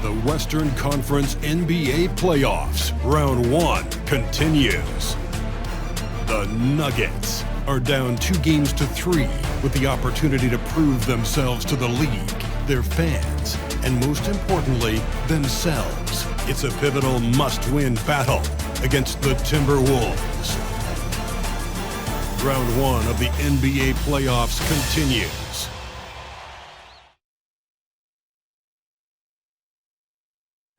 The Western Conference NBA playoffs, round 1 continues. The Nuggets are down 2-3 with the opportunity to prove themselves to the league, their fans, and most importantly, themselves. It's a pivotal must-win battle against the Timberwolves. Round 1 of the NBA playoffs continues.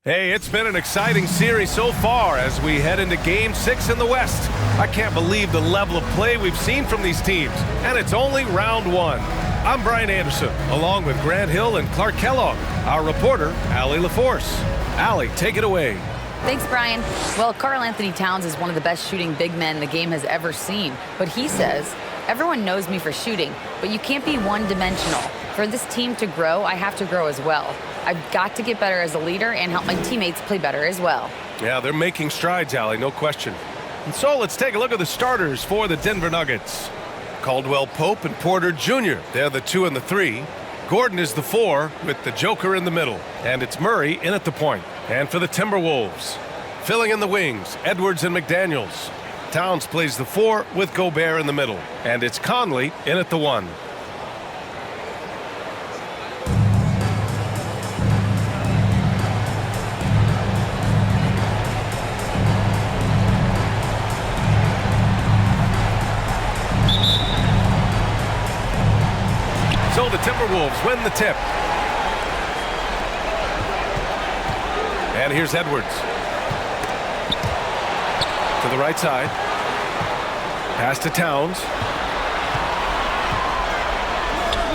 Hey, it's been an exciting series so far as we head into Game 6 in the West. I can't believe the level of play we've seen from these teams, and it's only round 1. I'm Brian Anderson, along with Grant Hill and Clark Kellogg, our reporter, Allie LaForce. Allie, take it away. Thanks, Brian. Well, Karl Anthony Towns is one of the best shooting big men the game has ever seen, but he says, everyone knows me for shooting, but you can't be one-dimensional. For this team to grow, I have to grow as well. I've got to get better as a leader and help my teammates play better as well. Yeah, they're making strides, Allie, no question. And so let's take a look at the starters for the Denver Nuggets. Caldwell Pope and Porter Jr., they're the 2 and the 3. Gordon is the 4 with the Joker in the middle. And it's Murray in at the point. And for the Timberwolves, filling in the wings, Edwards and McDaniels. Towns plays the 4 with Gobert in the middle. And it's Conley in at the 1. So the Timberwolves win the tip. And here's Edwards. To the right side. Pass to Towns.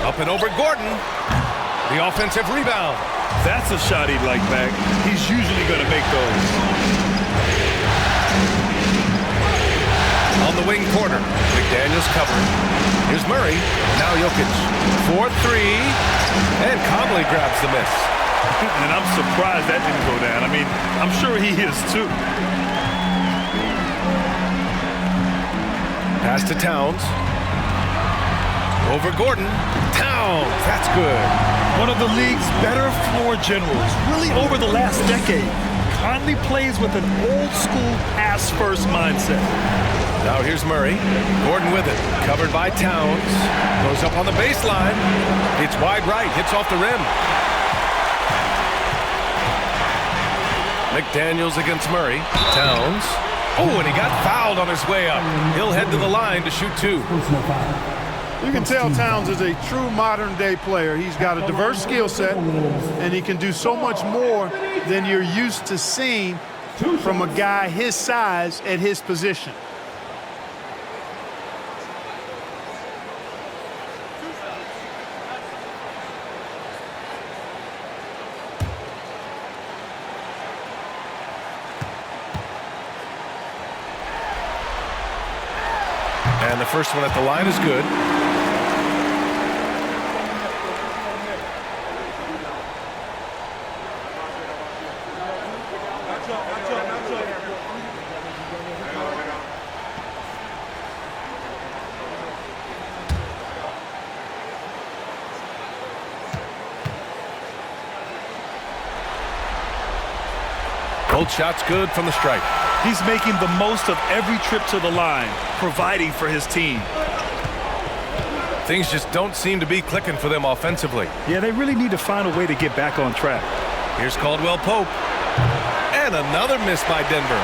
Up and over Gordon. The offensive rebound. That's a shot he'd like back. He's usually going to make those. On the wing, Porter. McDaniels covering. Here's Murray. Now Jokic. 4-3. And Conley grabs the miss. And I'm surprised that didn't go down. I mean, I'm sure he is too. Pass to Towns. Over Gordon. Towns. That's good. One of the league's better floor generals, really over the last decade. Conley plays with an old-school pass-first mindset. Now here's Murray. Gordon with it. Covered by Towns. Goes up on the baseline. It's wide right. Hits off the rim. McDaniels against Murray. Towns. Oh, and he got fouled on his way up. He'll head to the line to shoot 2. You can tell Towns is a true modern-day player. He's got a diverse skill set, and he can do so much more than you're used to seeing from a guy his size at his position. And the first one at the line is good. Both shots good from the stripe. He's making the most of every trip to the line, providing for his team. Things just don't seem to be clicking for them offensively. Yeah, they really need to find a way to get back on track. Here's Caldwell Pope. And another miss by Denver.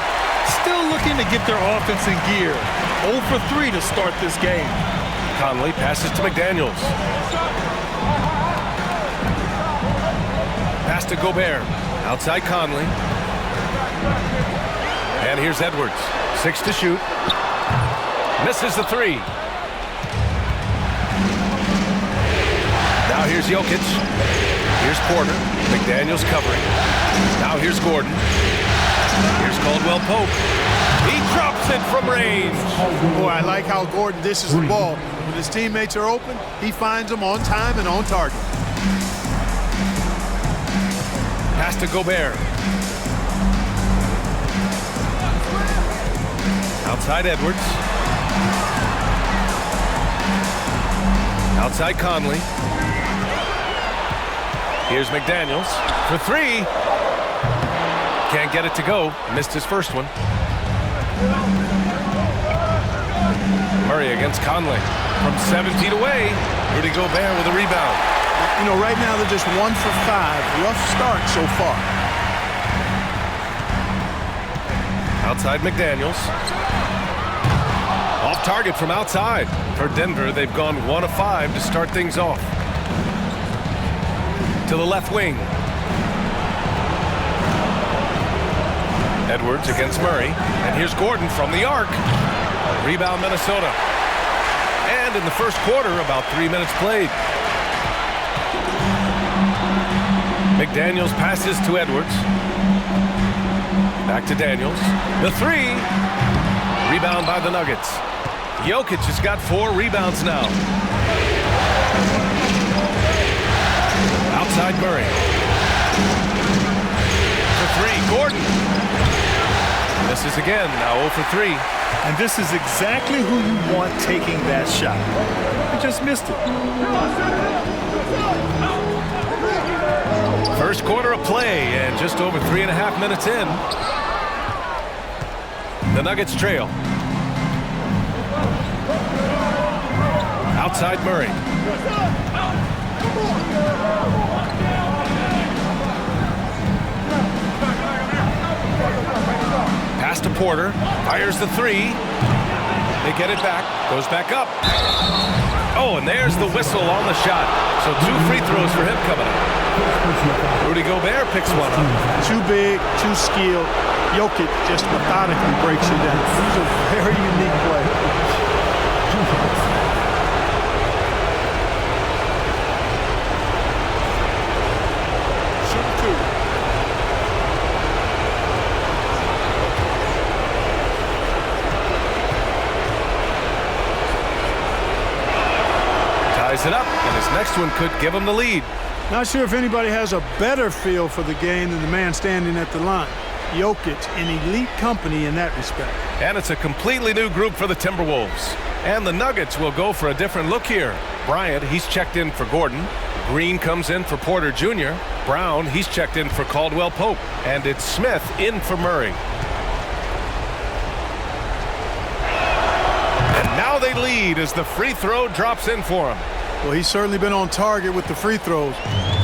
Still looking to get their offense in gear. 0 for 3 to start this game. Conley passes to McDaniels. Pass to Gobert. Outside Conley. And here's Edwards. 6 to shoot. Misses the 3. Now here's Jokic. Here's Porter. McDaniels covering. Now here's Gordon. Here's Caldwell Pope. He drops it from range. Boy, I like how Gordon dishes the ball. When his teammates are open, he finds them on time and on target. Pass to Gobert. Outside Edwards. Outside Conley. Here's McDaniels for three. Can't get it to go. Missed his first one. Murray against Conley. From 7 feet away, Rudy Gobert with a rebound. You know, right now they're just 1 for 5. Rough start so far. Outside McDaniels. Off target from outside. For Denver, they've gone 1 of 5 to start things off. To the left wing. Edwards against Murray. And here's Gordon from the arc. Rebound Minnesota. And in the first quarter, about 3 minutes played. McDaniels passes to Edwards. Back to Daniels. The three. Rebound by the Nuggets. Jokic has got 4 rebounds now. Outside Murray. For 3, Gordon. Misses again, now 0 for 3. And this is exactly who you want taking that shot. He just missed it. First quarter of play, and just over 3.5 minutes in. The Nuggets trail. Outside Murray. Pass to Porter. Fires the 3. They get it back. Goes back up. Oh, and there's the whistle on the shot. So 2 free throws for him coming up. Rudy Gobert picks one up. Too big, too skilled. Jokic just methodically breaks you down. He's a very unique player. Ties it up, and his next one could give him the lead. Not sure if anybody has a better feel for the game than the man standing at the line. Jokic in elite company in that respect. And it's a completely new group for the Timberwolves. And the Nuggets will go for a different look here. Bryant, he's checked in for Gordon. Green comes in for Porter Jr. Brown, he's checked in for Caldwell Pope. And it's Smith in for Murray. And now they lead as the free throw drops in for him. Well, he's certainly been on target with the free throws.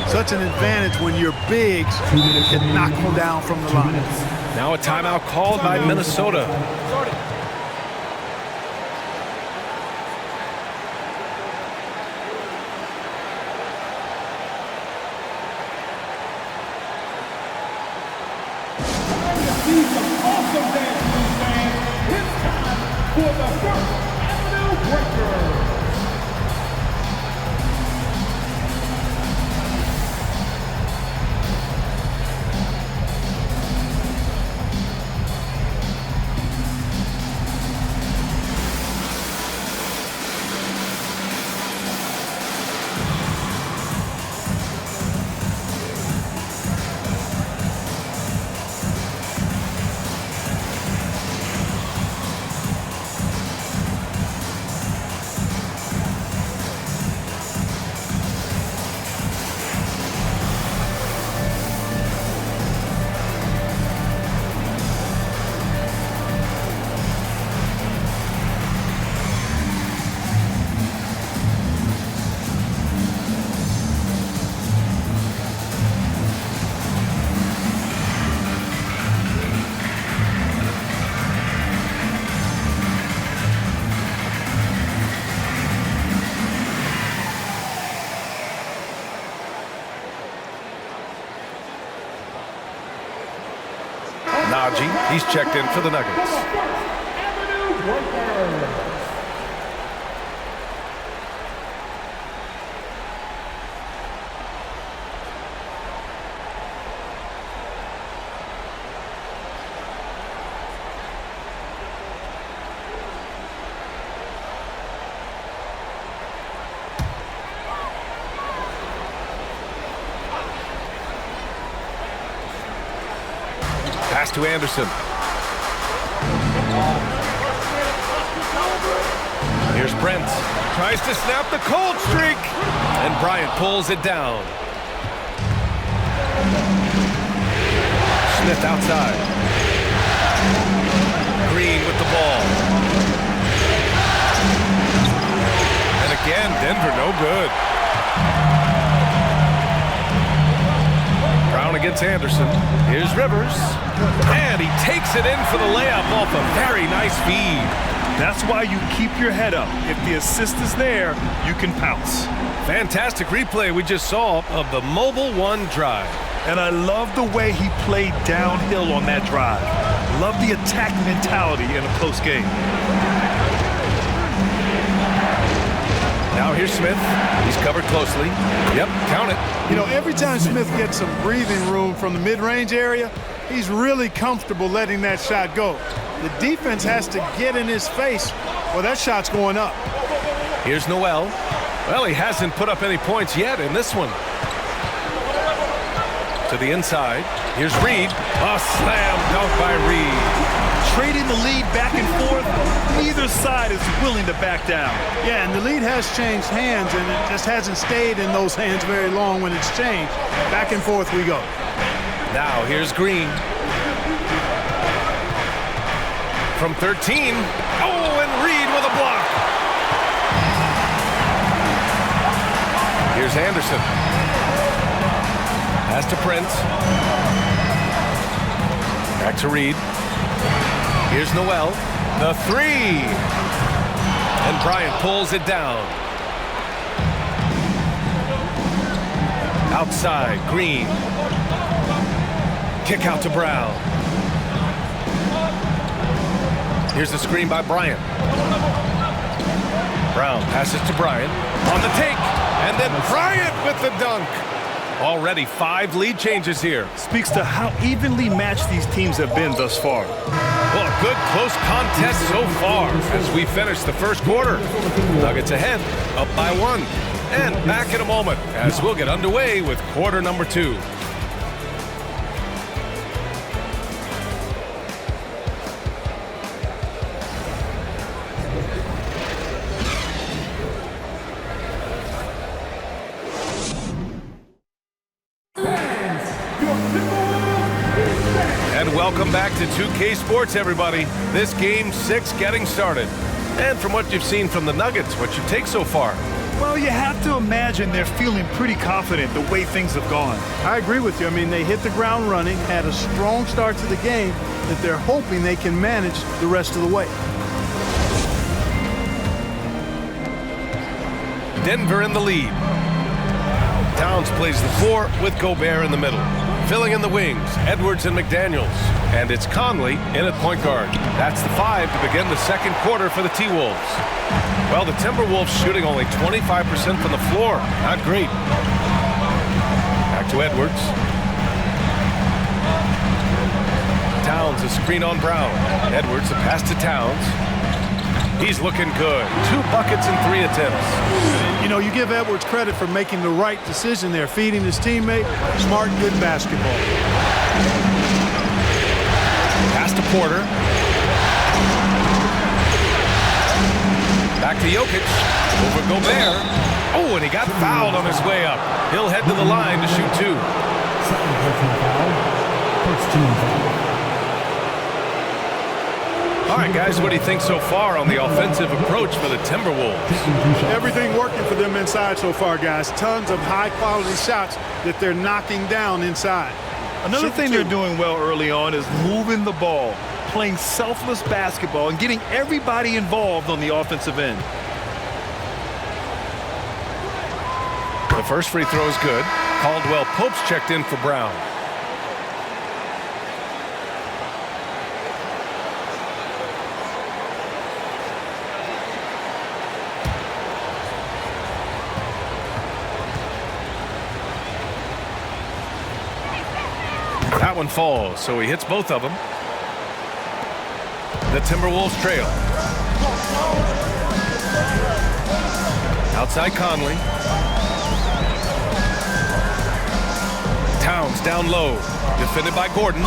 Such an advantage when your bigs can knock them down from the line. Now a timeout called by Minnesota. Najee, he's checked in for the Nuggets. Pass to Anderson. Here's Brent. Tries to snap the cold streak. And Bryant pulls it down. Smith outside. Green with the ball. And again, Denver no good. Brown against Anderson. Here's Rivers. And he takes it in for the layup off a very nice feed. That's why you keep your head up. If the assist is there, you can pounce. Fantastic replay we just saw of the Mobile One drive. And I love the way he played downhill on that drive. Love the attack mentality in a close game. Now here's Smith. He's covered closely. Yep, count it. You know, every time Smith gets some breathing room from the mid-range area, he's really comfortable letting that shot go. The defense has to get in his face, well, that shot's going up. Here's Noel. Well, he hasn't put up any points yet in this one. To the inside. Here's Reed. A slam dunk by Reed. Trading the lead back and forth. Neither side is willing to back down. Yeah, and the lead has changed hands, and it just hasn't stayed in those hands very long when it's changed. Back and forth we go. Now here's Green. From 13. Oh, and Reed with a block. Here's Anderson. Pass to Prince. Back to Reed. Here's Noel. The three. And Bryant pulls it down. Outside, Green. Kick out to Brown. Here's the screen by Bryant. Brown passes to Bryant. On the take. And then Bryant with the dunk. Already 5 lead changes here. Speaks to how evenly matched these teams have been thus far. Well, a good close contest so far as we finish the first quarter. Nuggets ahead, up by 1. And back in a moment as we'll get underway with quarter number 2. And welcome back to 2K Sports, everybody. This game 6 getting started. And from what you've seen from the Nuggets, what you take so far? Well, you have to imagine they're feeling pretty confident the way things have gone. I agree with you. I mean, they hit the ground running, had a strong start to the game that they're hoping they can manage the rest of the way. Denver in the lead. Towns plays the 4 with Gobert in the middle. Filling in the wings, Edwards and McDaniels. And it's Conley in at point guard. That's the 5 to begin the second quarter for the T-Wolves. Well, the Timberwolves shooting only 25% from the floor. Not great. Back to Edwards. Towns a screen on Brown. Edwards a pass to Towns. He's looking good. 2 buckets and 3 attempts. You know, you give Edwards credit for making the right decision there, feeding his teammate. Smart, good basketball. Pass to Porter. Back to Jokic. Over Gobert. Oh, and he got fouled on his way up. He'll head to the line to shoot 2. First team foul. All right, guys, what do you think so far on the offensive approach for the Timberwolves? Everything working for them inside so far, guys. Tons of high-quality shots that they're knocking down inside. Another thing they're doing well early on is moving the ball, playing selfless basketball, and getting everybody involved on the offensive end. The first free throw is good. Caldwell Pope's checked in for Brown. That one falls, so he hits both of them. The Timberwolves trail. Outside Conley. Towns down low. Defended by Gordon.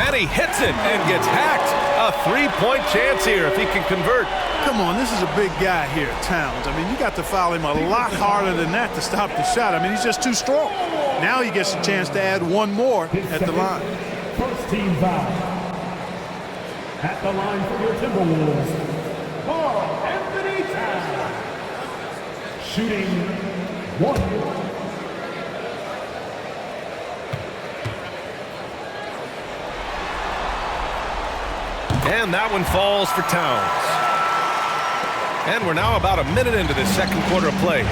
And he hits it and gets hacked. A 3-point chance here if he can convert. Come on, this is a big guy here, Towns. I mean, you got to foul him a lot harder than that to stop the shot. I mean, he's just too strong. Now he gets a chance to add one more at the line. First team foul. At the line for your Timberwolves, Karl-Anthony Towns. Shooting 1. And that one falls for Towns. And we're now about a minute into the second quarter of play.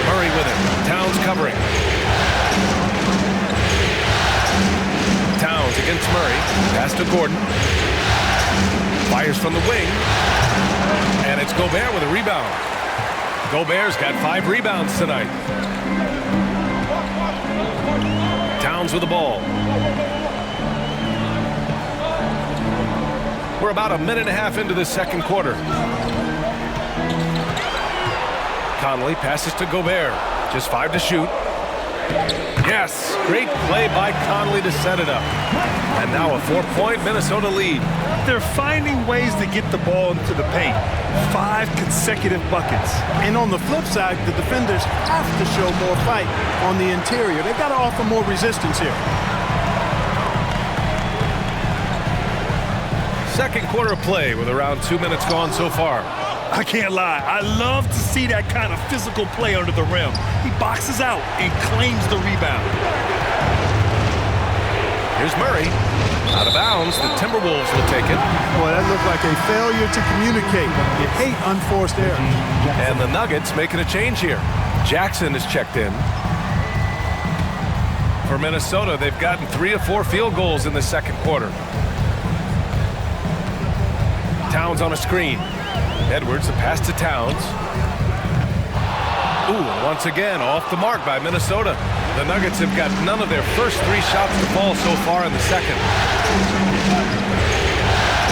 Murray with it. Towns covering. Towns against Murray. Pass to Gordon. Fires from the wing. And it's Gobert with a rebound. Gobert's got 5 rebounds tonight. Towns with the ball. We're about a minute and a half into the second quarter. Conley passes to Gobert. Just 5 to shoot. Yes, great play by Conley to set it up. And now a 4-point Minnesota lead. They're finding ways to get the ball into the paint. 5 consecutive buckets. And on the flip side, the defenders have to show more fight on the interior. They've got to offer more resistance here. Second quarter of play with around 2 minutes gone so far. I can't lie. I love to see that kind of physical play under the rim. He boxes out and claims the rebound. Here's Murray. Out of bounds. The Timberwolves will take it. Boy, that looked like a failure to communicate. You hate unforced errors. And the Nuggets making a change here. Jackson is checked in. For Minnesota, they've gotten 3 of 4 field goals in the second quarter. Towns on a screen. Edwards, the pass to Towns. Ooh, once again, off the mark by Minnesota. The Nuggets have got none of their first 3 shots to fall so far in the second.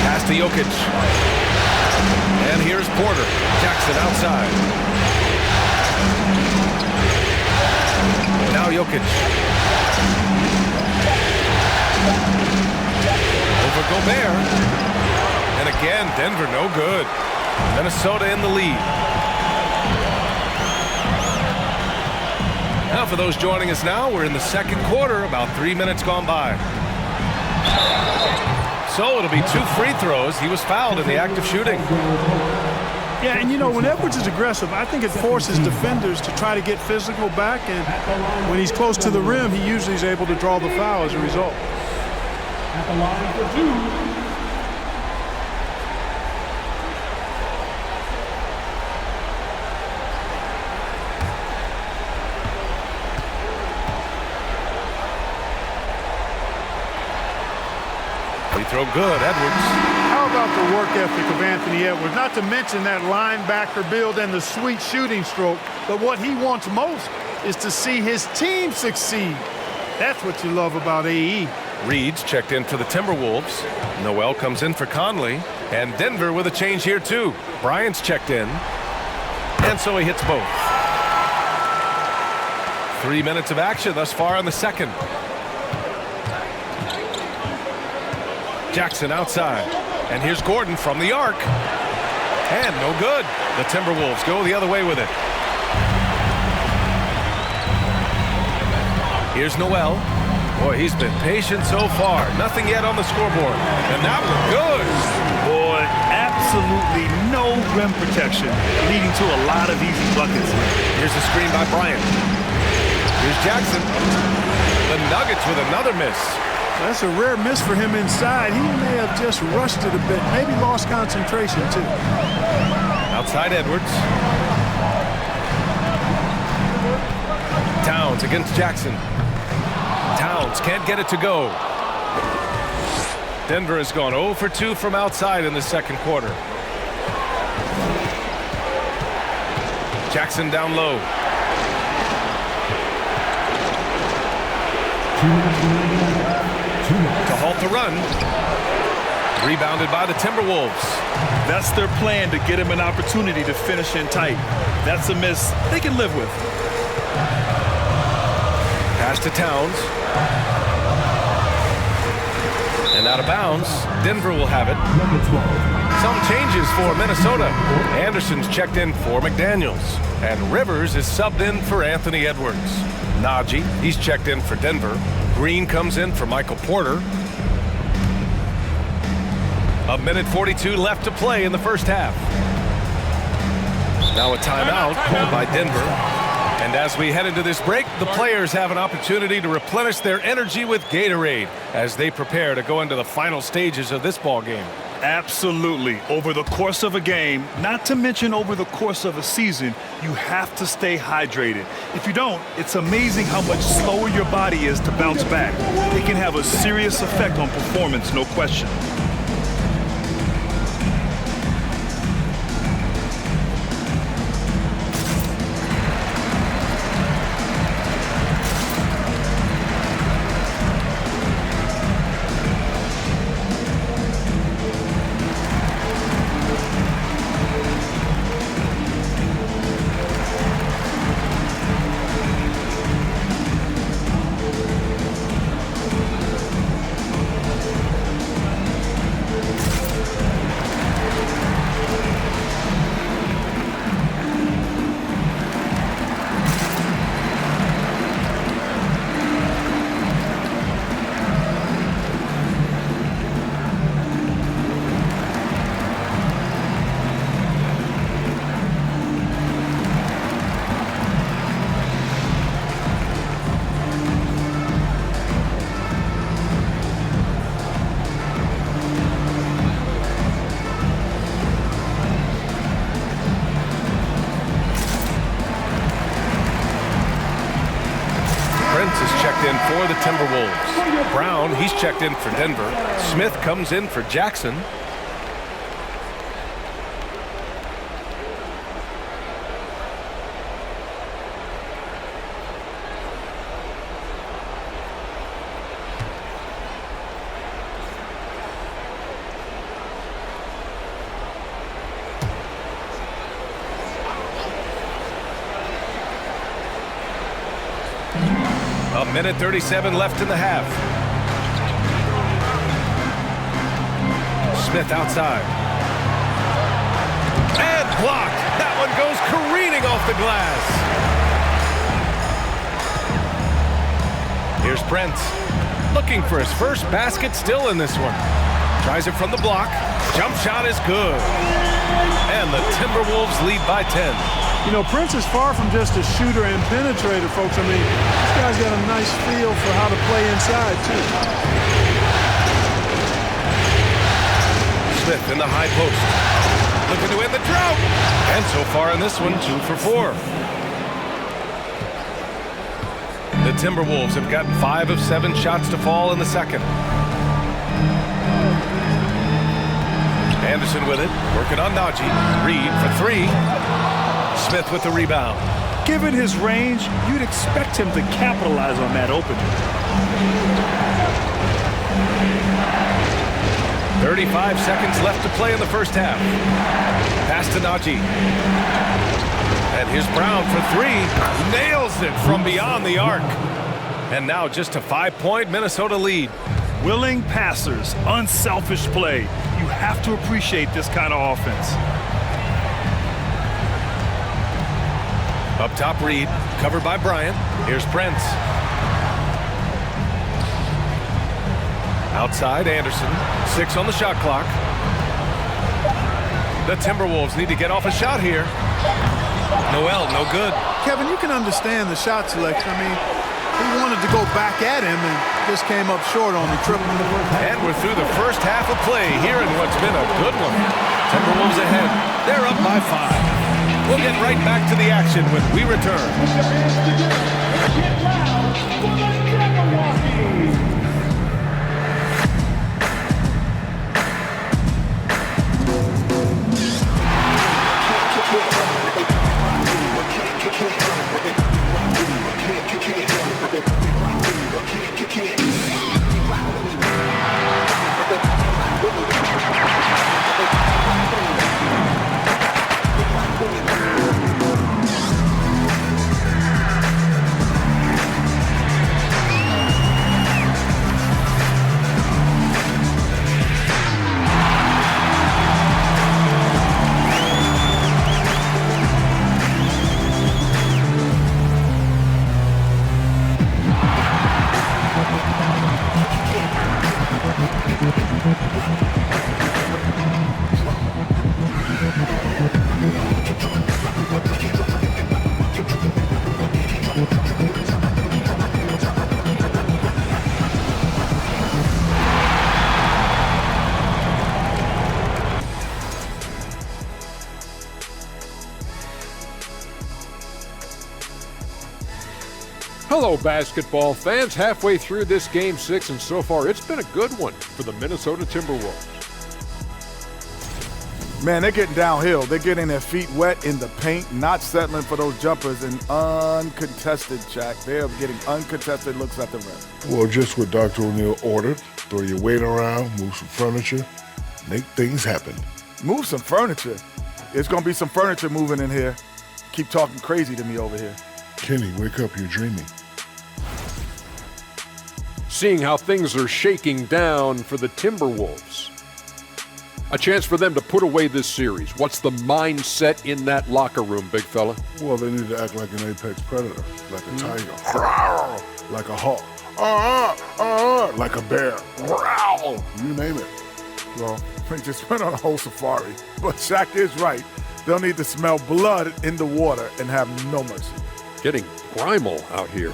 Pass to Jokic. And here's Porter. Jackson outside. Now Jokic. Over Gobert. And again, Denver no good. Minnesota in the lead. Now for those joining us now, we're in the second quarter, about 3 minutes gone by. So it'll be 2 free throws. He was fouled in the act of shooting. Yeah, and you know, when Edwards is aggressive, I think it forces defenders to try to get physical back, and when he's close to the rim, he usually is able to draw the foul as a result. At the line for 2. Throw good, Edwards. How about the work ethic of Anthony Edwards? Not to mention that linebacker build and the sweet shooting stroke, but what he wants most is to see his team succeed. That's what you love about AE. Reed's checked in for the Timberwolves. Noel comes in for Conley. And Denver with a change here too. Bryant's checked in. And so he hits both. 3 minutes of action thus far in the second. Jackson outside. And here's Gordon from the arc. And no good. The Timberwolves go the other way with it. Here's Noel. Boy, he's been patient so far. Nothing yet on the scoreboard. And that was good. Boy, absolutely no rim protection, leading to a lot of easy buckets. Here's the screen by Bryant. Here's Jackson. The Nuggets with another miss. That's a rare miss for him inside. He may have just rushed it a bit, maybe lost concentration too. Outside Edwards. Towns against Jackson. Towns can't get it to go. Denver has gone 0 for 2 from outside in the second quarter. Jackson down low. To halt the run. Rebounded by the Timberwolves. That's their plan, to get him an opportunity to finish in tight. That's a miss they can live with. Pass to Towns. And out of bounds. Denver will have it. Some changes for Minnesota. Anderson's checked in for McDaniels. And Rivers is subbed in for Anthony Edwards. Najee, he's checked in for Denver. Green comes in for Michael Porter. 1:42 left to play in the first half. Now a timeout called by Denver. And as we head into this break, the players have an opportunity to replenish their energy with Gatorade as they prepare to go into the final stages of this ball game. Absolutely. Over the course of a game, not to mention over the course of a season, you have to stay hydrated. If you don't, it's amazing how much slower your body is to bounce back. It can have a serious effect on performance, no question. In for the Timberwolves. Brown, he's checked in for Denver. Smith comes in for Jackson. A minute 37 left in the half. Smith outside. And blocked. That one goes careening off the glass. Here's Prince. Looking for his first basket still in this one. Tries it from the block. Jump shot is good. And the Timberwolves lead by 10. You know, Prince is far from just a shooter and penetrator, folks. I mean, this guy's got a nice feel for how to play inside, too. Smith in the high post. Looking to win the drought. And so far in this one, 2 for 4. The Timberwolves have gotten 5 of 7 shots to fall in the second. Anderson with it. Working on Najee. Reed for 3. Smith with the rebound. Given his range, you'd expect him to capitalize on that opening. 35 seconds left to play in the first half. Pass to Najee. And here's Brown for 3. Nails it from beyond the arc. And now just a 5-point Minnesota lead. Willing passers, unselfish play. You have to appreciate this kind of offense. Up top, Reed, covered by Bryant. Here's Prince. Outside, Anderson. 6 on the shot clock. The Timberwolves need to get off a shot here. Noel, no good. Kevin, you can understand the shot selection. I mean, he wanted to go back at him and just came up short on the triple. And we're through the first half of play here in what's been a good one. Timberwolves ahead. They're up by 5. We'll get right back to the action when we return. Get loud for the Jabberwockies! Hello, basketball fans. Halfway through this Game 6, and so far it's been a good one for the Minnesota Timberwolves. Man, they're getting downhill. They're getting their feet wet in the paint, not settling for those jumpers, and uncontested, Jack. They're getting uncontested looks at the rim. Well, just what Dr. O'Neal ordered. Throw your weight around, move some furniture, make things happen. Move some furniture? There's going to be some furniture moving in here. Keep talking crazy to me over here. Kenny, wake up, you're dreaming. Seeing how things are shaking down for the Timberwolves. A chance for them to put away this series. What's the mindset in that locker room, big fella? Well, they need to act like an apex predator, like a tiger, like a hawk, like a bear, you name it. Well, they just went on a whole safari. But Shaq is right. They'll need to smell blood in the water and have no mercy. Getting primal out here.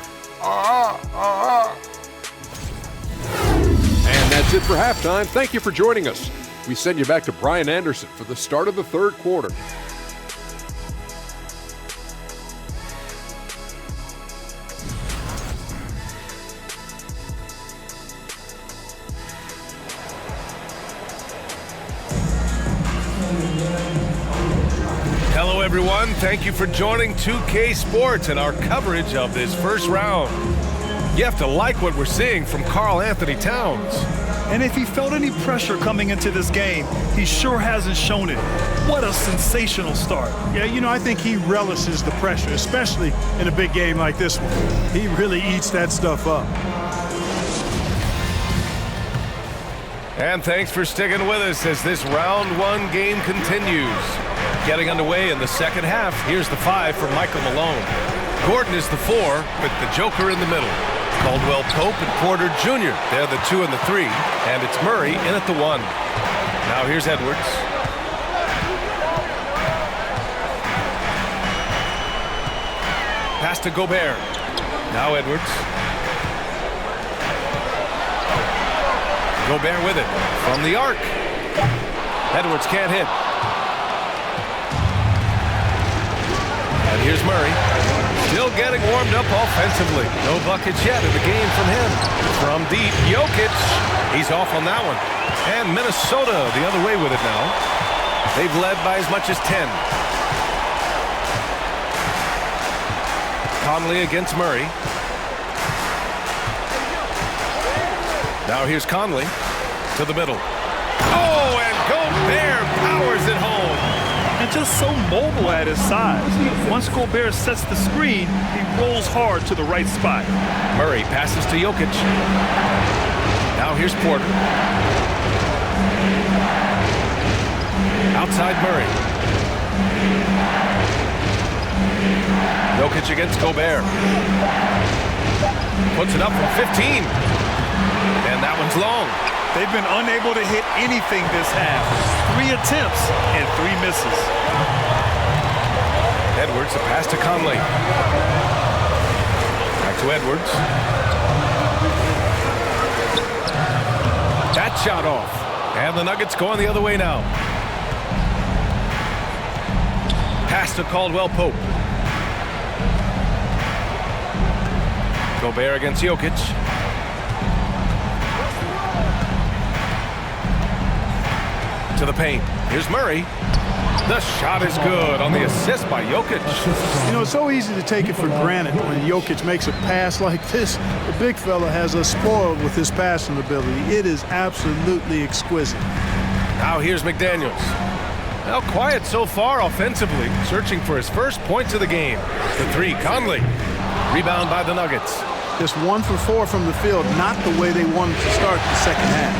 And that's it for halftime. Thank you for joining us. We send you back to Brian Anderson for the start of the third quarter. Hello, everyone. Thank you for joining 2K Sports and our coverage of this first round. You have to like what we're seeing from Karl Anthony Towns. And if he felt any pressure coming into this game, he sure hasn't shown it. What a sensational start. Yeah, you know, I think he relishes the pressure, especially in a big game like this one. He really eats that stuff up. And thanks for sticking with us as this round one game continues. Getting underway in the second half, here's the 5 for Michael Malone. Gordon is the 4 with the Joker in the middle. Caldwell Pope and Porter Jr. They're the 2 and the 3, and it's Murray in at the 1. Now here's Edwards. Pass to Gobert. Now Edwards. Gobert with it from the arc. Edwards can't hit. And here's Murray. Still getting warmed up offensively. No buckets yet in the game from him. From deep, Jokic. He's off on that one. And Minnesota the other way with it now. They've led by as much as 10. Conley against Murray. Now here's Conley to the middle. Oh, and Gobert powers it home. And just so mobile at his size. Once Gobert sets the screen, he rolls hard to the right spot. Murray passes to Jokic. Now here's Porter. Outside Murray. Jokic against Gobert. Puts it up from 15. And that one's long. They've been unable to hit anything this half. 3 attempts and 3 misses. Edwards, a pass to Conley. Back to Edwards. That shot off. And the Nuggets going the other way now. Pass to Caldwell Pope. Gobert against Jokic. To the paint. Here's Murray. The shot is good on the assist by Jokic. You know, it's so easy to take it for granted when Jokic makes a pass like this. The big fella has us spoiled with his passing ability. It is absolutely exquisite. Now here's McDaniels. Now quiet so far offensively, searching for his first points of the game. The 3, Conley. Rebound by the Nuggets. Just 1 for 4 from the field, not the way they wanted to start the second half.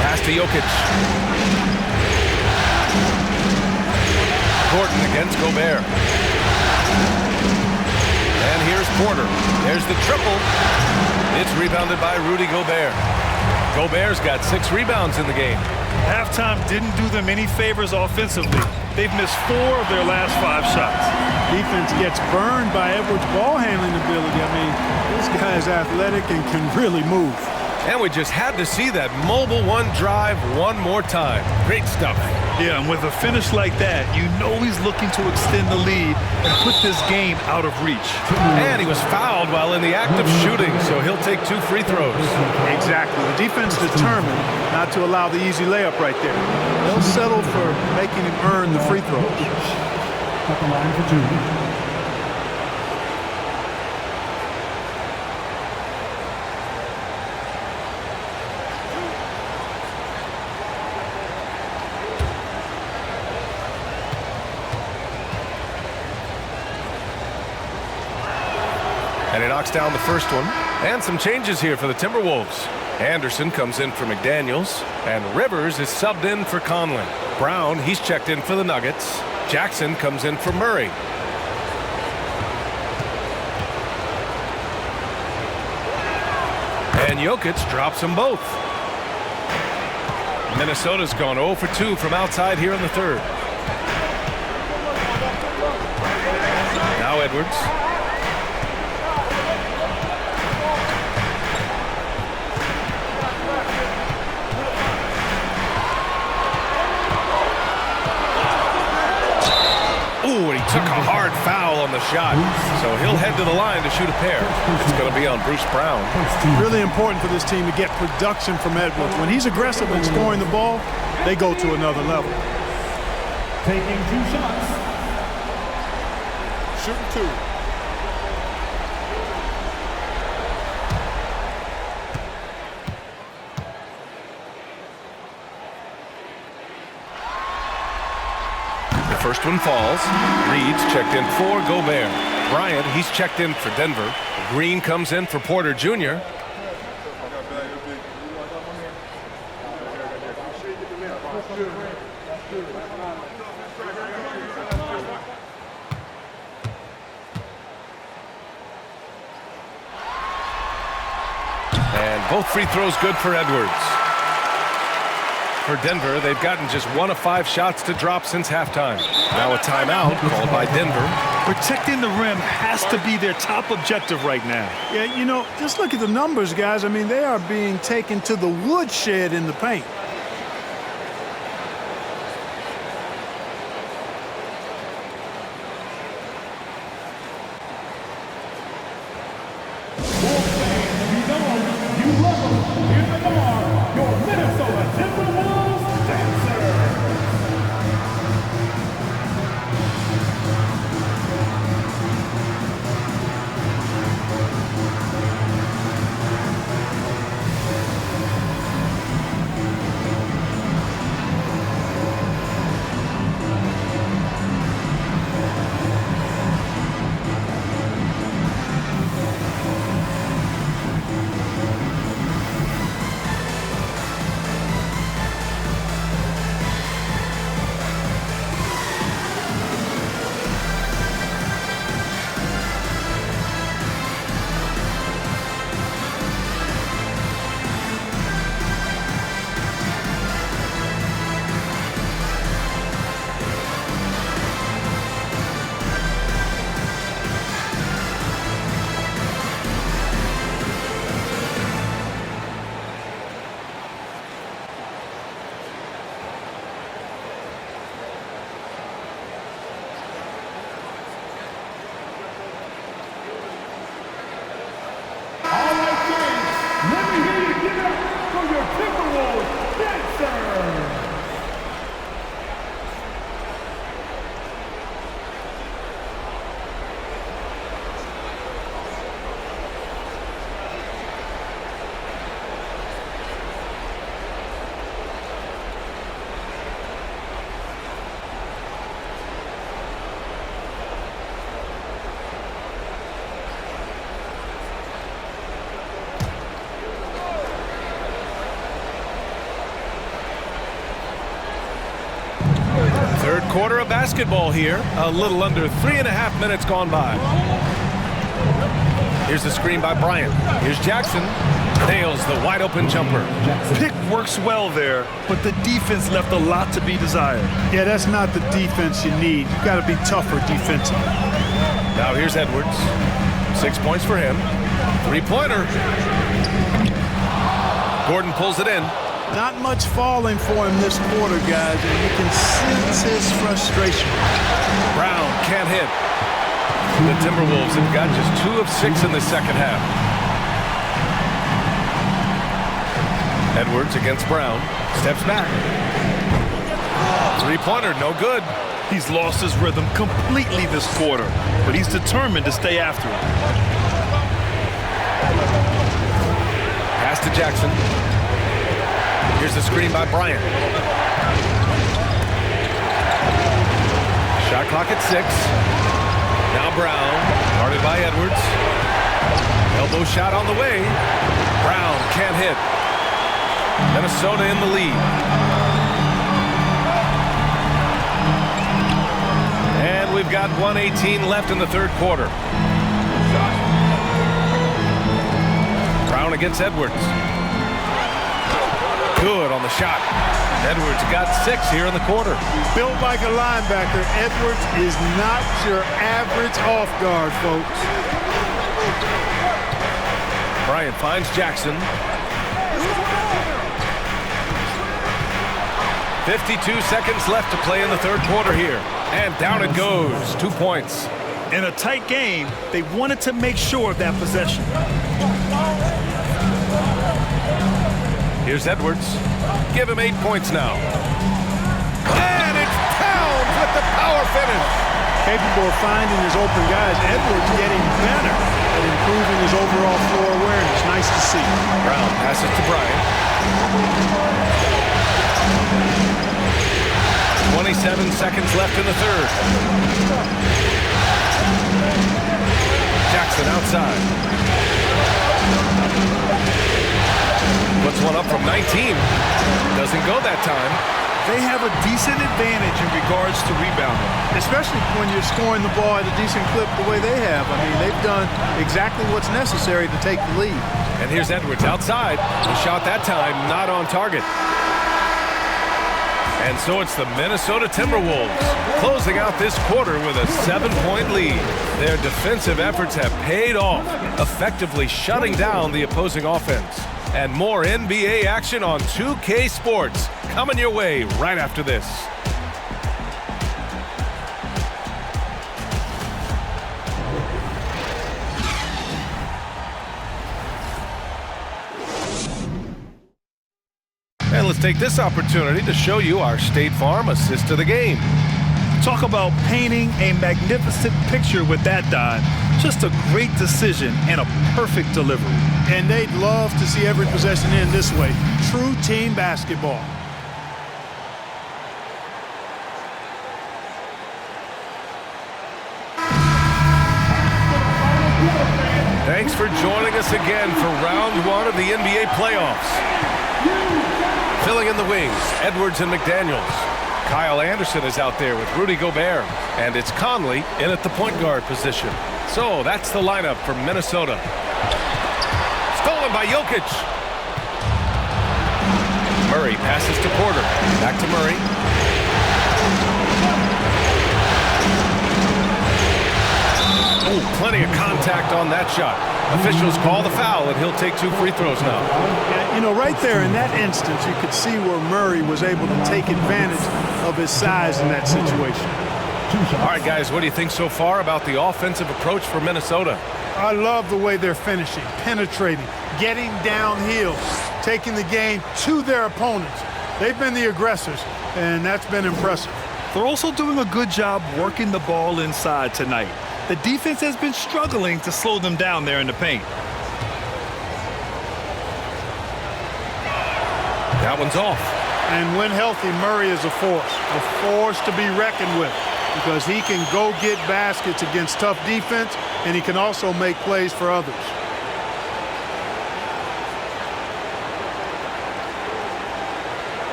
Pass to Jokic. Gordon against Gobert. And here's Porter. There's the triple. It's rebounded by Rudy Gobert. Gobert's got 6 rebounds in the game. Halftime didn't do them any favors offensively. They've missed 4 of their last 5 shots. Defense gets burned by Edwards' ball handling ability. I mean, this guy is athletic and can really move. And we just had to see that mobile one drive one more time. Great stuff. Yeah, and with a finish like that, you know he's looking to extend the lead and put this game out of reach. And he was fouled while in the act of shooting, so he'll take 2 free throws. Exactly. The defense determined not to allow the easy layup right there. They'll settle for making him earn the free throws. At the line for 2. And he knocks down the first one. And some changes here for the Timberwolves. Anderson comes in for McDaniels. And Rivers is subbed in for Conley. Brown, he's checked in for the Nuggets. Jackson comes in for Murray. And Jokic drops them both. Minnesota's gone 0 for 2 from outside here in the third. Now Edwards. Ooh, and he took a hard foul on the shot. So he'll head to the line to shoot a pair. It's going to be on Bruce Brown. Really important for this team to get production from Edwards. When he's aggressive and scoring the ball, they go to another level. Taking 2 shots. Shooting 2. First one falls. Reed's checked in for Gobert. Bryant, he's checked in for Denver. Green comes in for Porter Jr. And both free throws good for Edwards. For Denver, they've gotten just 1 of 5 shots to drop since halftime. Now a timeout called by Denver. Protecting the rim has to be their top objective right now. Yeah, you know, just look at the numbers, guys. I mean, they are being taken to the woodshed in the paint. Let me hear you give it up for your Timberwolves dancers. Third quarter of basketball here. A little under 3.5 minutes gone by. Here's the screen by Bryant. Here's Jackson. Nails the wide open jumper. Pick works well there, but the defense left a lot to be desired. Yeah, that's not the defense you need. You got to be tougher defensively. Now here's Edwards. 6 points for him. Three-pointer. Gordon pulls it in. Not much falling for him this quarter, guys, and you can sense his frustration. Brown can't hit. The Timberwolves have got just 2 of 6 in the second half. Edwards against Brown. Steps back. Three-pointer, no good. He's lost his rhythm completely this quarter, but he's determined to stay after it. Pass to Jackson. Here's the screen by Bryant. Shot clock at 6. Now Brown, guarded by Edwards. Elbow shot on the way. Brown can't hit. Minnesota in the lead. And we've got 1:18 left in the third quarter. Brown against Edwards. Good on the shot. Edwards got 6 here in the quarter. Built like a linebacker, Edwards is not your average off guard, folks. Bryant finds Jackson. 52 seconds left to play in the third quarter here. And down it goes. 2 points. In a tight game, they wanted to make sure of that possession. Here's Edwards. Give him 8 points now. And it's Towns with the power finish. Capable of finding his open guys. Edwards getting better at improving his overall floor awareness. Nice to see. Brown passes to Bryant. 27 seconds left in the third. Jackson outside. Puts one up from 19. Doesn't go that time. They have a decent advantage in regards to rebounding. Especially when you're scoring the ball at a decent clip the way they have. I mean, they've done exactly what's necessary to take the lead. And here's Edwards outside. The shot that time not on target. And so it's the Minnesota Timberwolves closing out this quarter with a 7-point lead. Their defensive efforts have paid off, effectively shutting down the opposing offense. And more NBA action on 2K Sports coming your way right after this. And let's take this opportunity to show you our State Farm assist to the game. Talk about painting a magnificent picture with that dive. Just a great decision and a perfect delivery. And they'd love to see every possession end this way. True team basketball. Thanks for joining us again for round 1 of the NBA playoffs. Filling in the wings, Edwards and McDaniels. Kyle Anderson is out there with Rudy Gobert. And it's Conley in at the point guard position. So that's the lineup for Minnesota. Stolen by Jokic. Murray passes to Porter. Back to Murray. Oh, plenty of contact on that shot. Officials call the foul, and he'll take 2 free throws now. Yeah, you know, right there in that instance, you could see where Murray was able to take advantage of his size in that situation. All right, guys, what do you think so far about the offensive approach for Minnesota? I love the way they're finishing, penetrating, getting downhill, taking the game to their opponents. They've been the aggressors, and that's been impressive. They're also doing a good job working the ball inside tonight. The defense has been struggling to slow them down there in the paint. That one's off. And when healthy, Murray is a force to be reckoned with, because he can go get baskets against tough defense, and he can also make plays for others.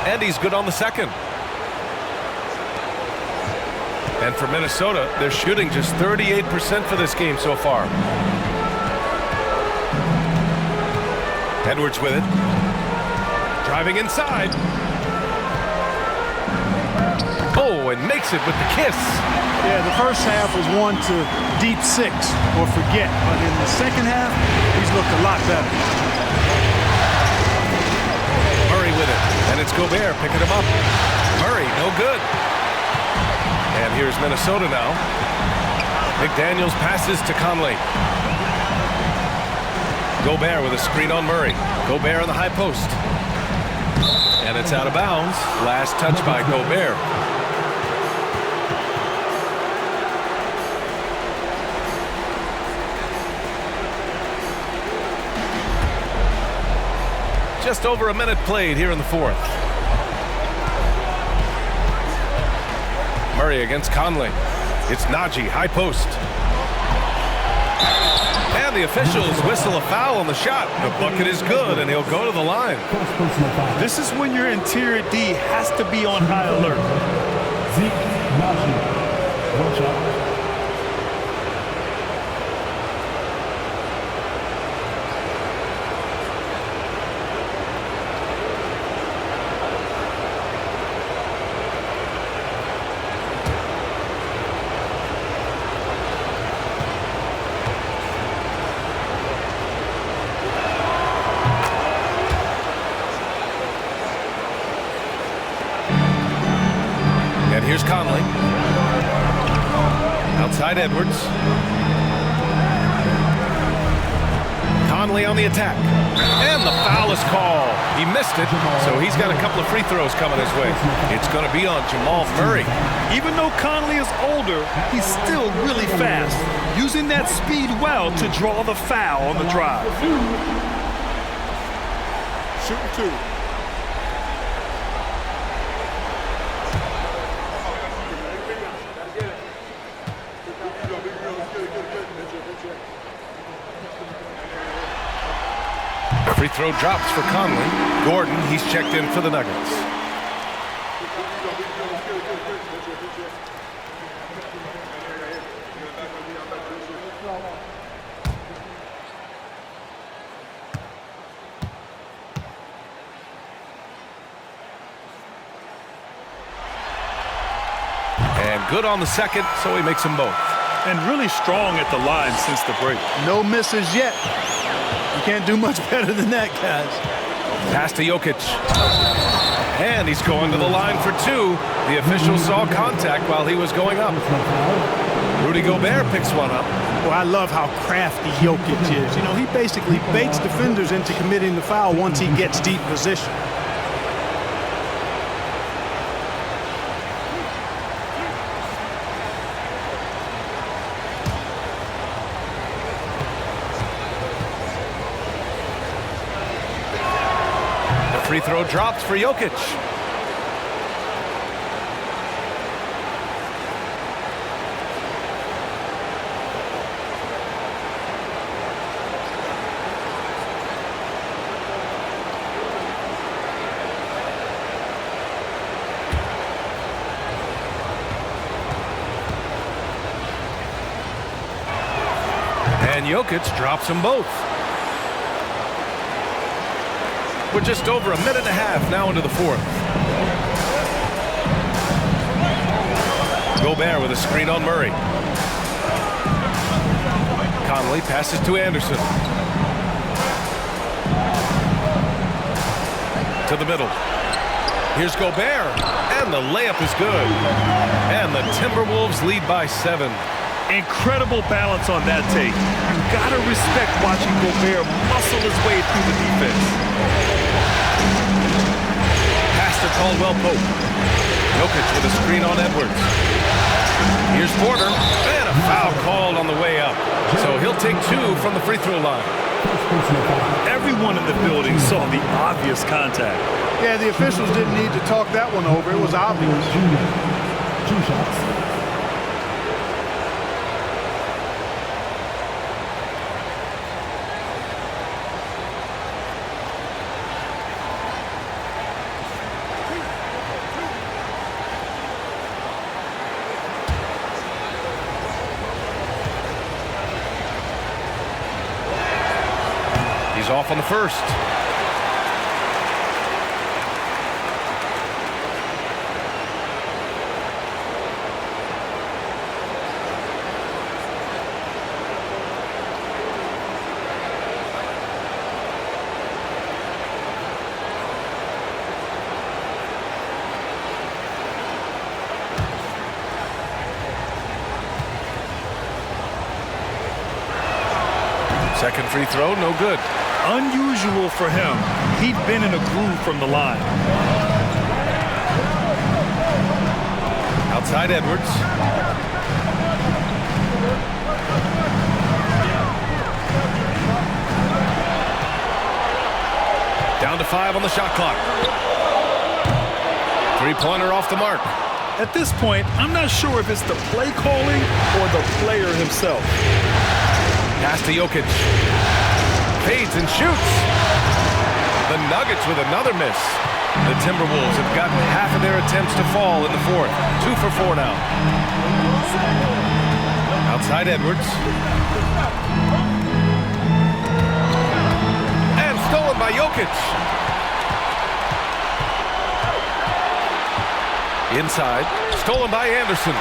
And he's good on the second. And for Minnesota, they're shooting just 38% for this game so far. Edwards with it. Driving inside. Oh, and makes it with the kiss. Yeah, the first half was one to deep six or forget, but in the second half, he's looked a lot better. Murray with it, and it's Gobert picking him up. Murray, no good. And here's Minnesota now. McDaniels passes to Conley. Gobert with a screen on Murray. Gobert on the high post. And it's out of bounds. Last touch by Gobert. Just over a minute played here in the fourth. Murray against Conley. It's Najee, high post. And the officials whistle a foul on the shot. The bucket is good, and he'll go to the line. This is when your interior D has to be on high alert. Zeke Najee. One shot. Here's Conley. Outside Edwards. Conley on the attack. And the foul is called. He missed it, so he's got a couple of free throws coming his way. It's going to be on Jamal Murray. Even though Conley is older, he's still really fast, using that speed well to draw the foul on the drive. Shooting two. Free throw drops for Conley. Gordon, he's checked in for the Nuggets. And good on the second, so he makes them both. And really strong at the line since the break. No misses yet. You can't do much better than that, guys. Pass to Jokic. And he's going to the line for two. The official saw contact while he was going up. Rudy Gobert picks one up. Well, I love how crafty Jokic is. You know, he basically baits defenders into committing the foul once he gets deep position. Free throw drops for Jokic. And Jokic drops them both. We're just over a minute and a half now into the fourth. Gobert with a screen on Murray. Conley passes to Anderson. To the middle. Here's Gobert. And the layup is good. And the Timberwolves lead by 7. Incredible balance on that take. You gotta respect watching Gobert muscle his way through the defense. Pass to Caldwell Pope. Jokic with a screen on Edwards. Here's Porter. And a foul called on the way up. So he'll take 2 from the free throw line. Everyone in the building saw the obvious contact. Yeah, the officials didn't need to talk that one over. It was obvious. 2 shots. He's off on the first. Second free throw, no good. Unusual for him. He'd been in a groove from the line. Outside Edwards. Down to 5 on the shot clock. Three-pointer off the mark. At this point, I'm not sure if it's the play calling or the player himself. Pass to Jokic. Fades and shoots. The Nuggets with another miss. The Timberwolves have gotten half of their attempts to fall in the fourth. 2 for 4 now. Outside Edwards. And stolen by Jokic. Inside. Stolen by Anderson.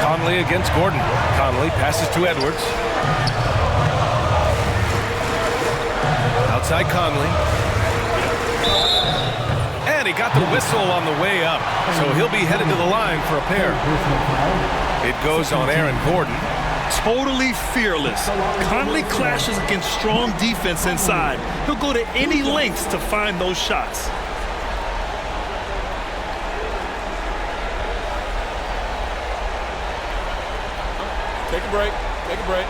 Conley against Gordon. Conley passes to Edwards. Outside Conley. And he got the whistle on the way up. So he'll be headed to the line for a pair. It goes on Aaron Gordon. Totally fearless. Conley clashes against strong defense inside. He'll go to any lengths to find those shots. Take a break. Take a break.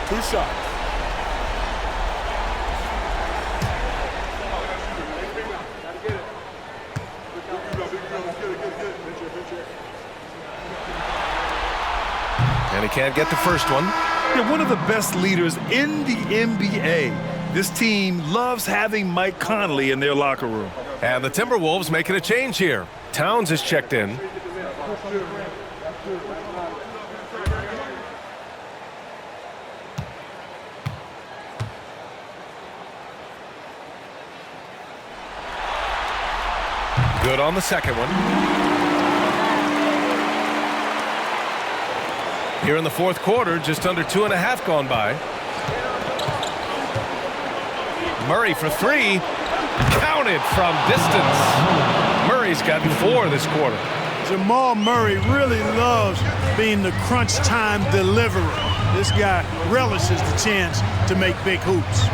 2 shots. And he can't get the first one. They're one of the best leaders in the NBA. This team loves having Mike Conley in their locker room. And the Timberwolves making a change here. Towns is checked in. Good on the second one. Here in the fourth quarter, just under 2.5 gone by. Murray for 3. Counted from distance. Murray's gotten 4 this quarter. Jamal Murray really loves being the crunch time deliverer. This guy relishes the chance to make big hoops.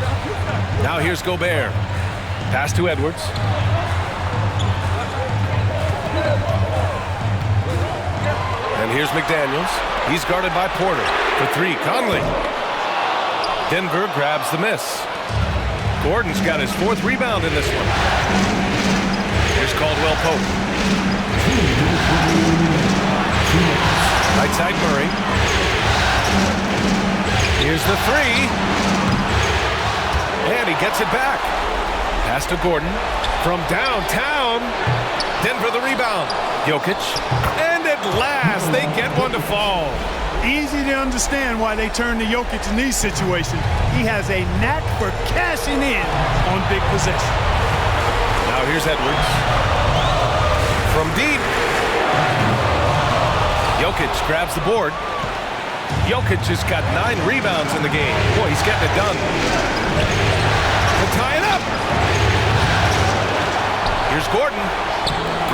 Now here's Gobert. Pass to Edwards. And here's McDaniels. He's guarded by Porter. For 3, Conley. Denver grabs the miss. Gordon's got his 4th rebound in this one. Here's Caldwell Pope. Right side Murray. Here's the 3. And he gets it back. Pass to Gordon. From downtown. Denver the rebound. Jokic. And at last, they get one to fall. Easy to understand why they turn to Jokic in these situations. He has a knack for cashing in on big possession. Now here's Edwards. From deep. Jokic grabs the board. Jokic has got 9 rebounds in the game. Boy, he's getting it done. He'll tie it up. Here's Gordon.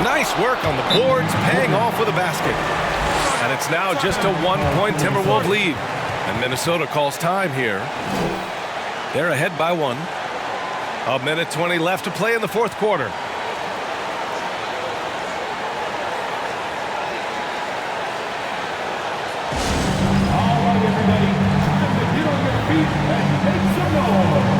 Nice work on the boards, paying off with a basket. And it's now just a 1-point Timberwolves lead. And Minnesota calls time here. They're ahead by 1. 1:20 left to play in the fourth quarter. All right, everybody. Time to get on your feet and make some noise.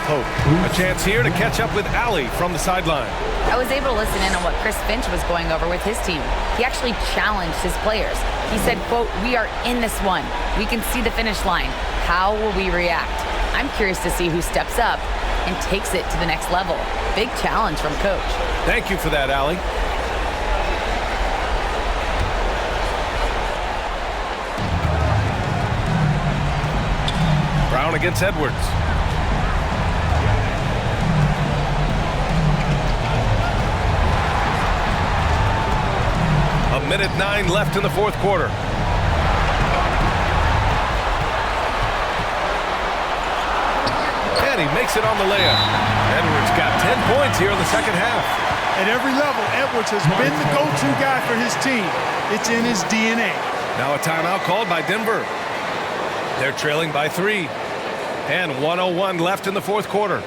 Pope. A chance here to catch up with Allie from the sideline. I was able to listen in on what Chris Finch was going over with his team. He actually challenged his players. He said, quote, "We are in this one. We can see the finish line. How will we react?" I'm curious to see who steps up and takes it to the next level. Big challenge from Coach. Thank you for that, Allie. Brown against Edwards. A minute 9 left in the fourth quarter. And he makes it on the layup. Edwards got 10 points here in the second half. At every level, Edwards has been the go-to guy for his team. It's in his DNA. Now a timeout called by Denver. They're trailing by 3. And 1:01 left in the fourth quarter.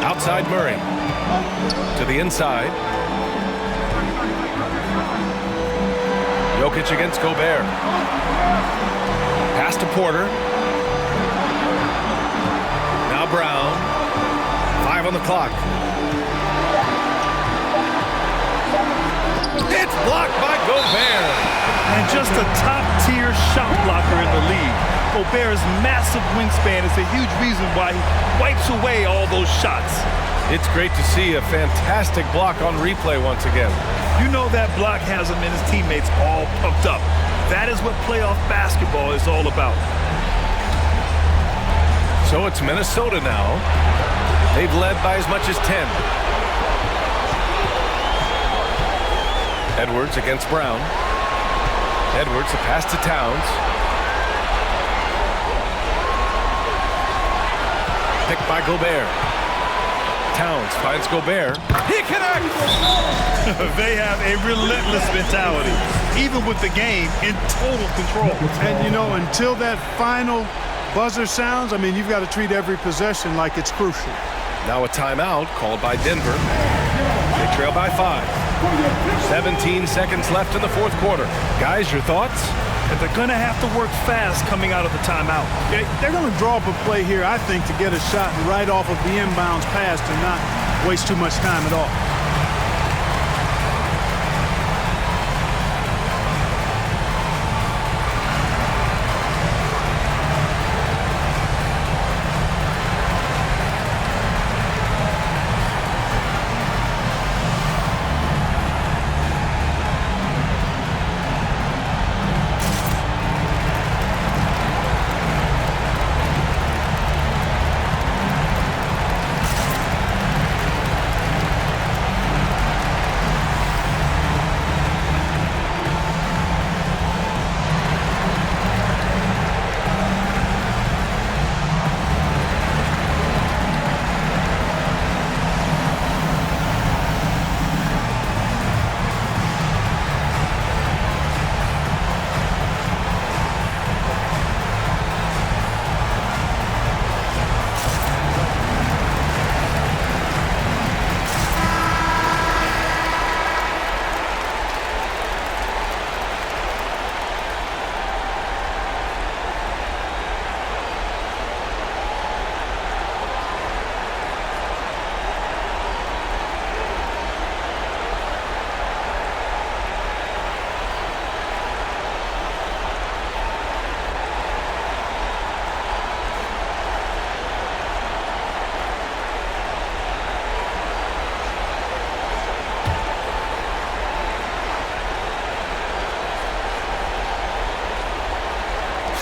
Outside Murray. To the inside. Jokic against Gobert. Pass to Porter. Now Brown. 5 on the clock. It's blocked by Gobert. And just a top-tier shot blocker in the league. Gobert's massive wingspan is a huge reason why he wipes away all those shots. It's great to see a fantastic block on replay once again. You know that block has him and his teammates all pumped up. That is what playoff basketball is all about. So it's Minnesota now. They've led by as much as 10. Edwards against Brown. Edwards, a pass to Towns. Picked by Gobert. Towns finds Gobert. He connects! They have a relentless mentality, even with the game in total control. And, you know, until that final buzzer sounds, I mean, you've got to treat every possession like it's crucial. Now a timeout called by Denver. They trail by 5. 17 seconds left in the fourth quarter. Guys, your thoughts? And they're going to have to work fast coming out of the timeout. They're going to draw up a play here, I think, to get a shot right off of the inbounds pass and not waste too much time at all.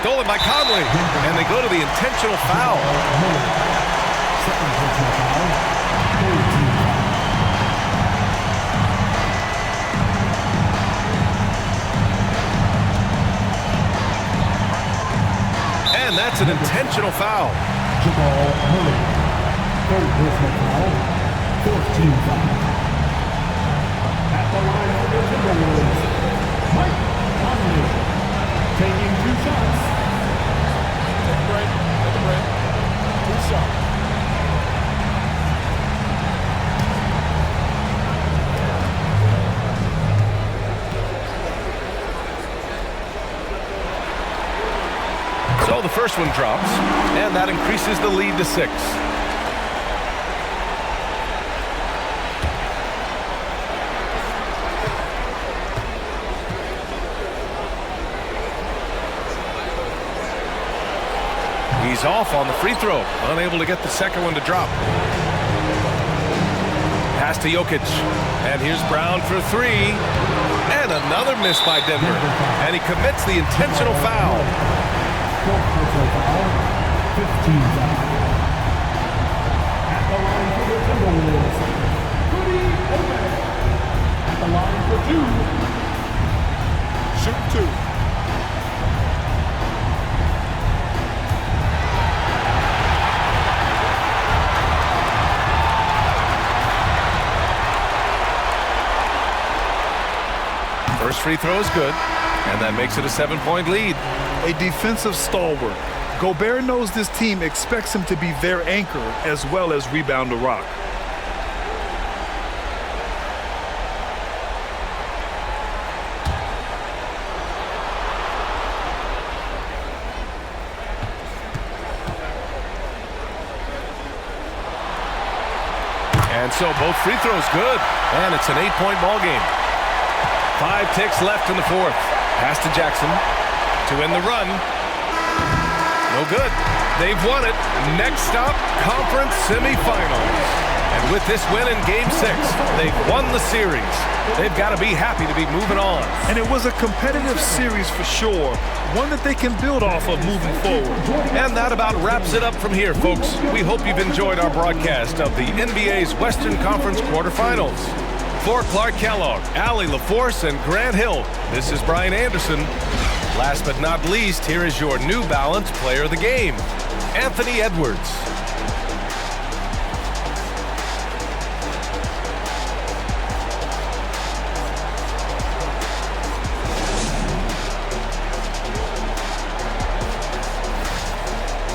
stolen by Conley. And they go to the intentional foul. Second personal foul. 14 foul. And that's an intentional foul. Jamal Murray. Third personal foul. 14 foul. At the line for the Timberwolves, Mike Conley. Taking 2 shots. Take a break. 2 shots. So the first one drops, and that increases the lead to 6. He's off on the free throw, unable to get the second one to drop. Pass to Jokic, and here's Brown for 3. And another miss by Denver, and he commits the intentional foul. Fourth personal foul. 15 foul. At the line for the Timberwolves, Rudy Gobert. At the line for 2. Shoot 2. First free throw is good, and that makes it a 7-point lead. A defensive stalwart. Gobert knows this team expects him to be their anchor as well as rebound the rock. And so both free throws good, and it's an 8-point ball game. 5 ticks left in the fourth. Pass to Jackson to win the run. No good. They've won it. Next stop, conference semifinals. And with this win in Game 6, they've won the series. They've got to be happy to be moving on. And it was a competitive series for sure, one that they can build off of moving forward. And that about wraps it up from here, folks. We hope you've enjoyed our broadcast of the NBA's Western Conference quarterfinals. For Clark Kellogg, Allie LaForce, and Grant Hill, this is Brian Anderson. Last but not least, here is your New Balance Player of the Game, Anthony Edwards.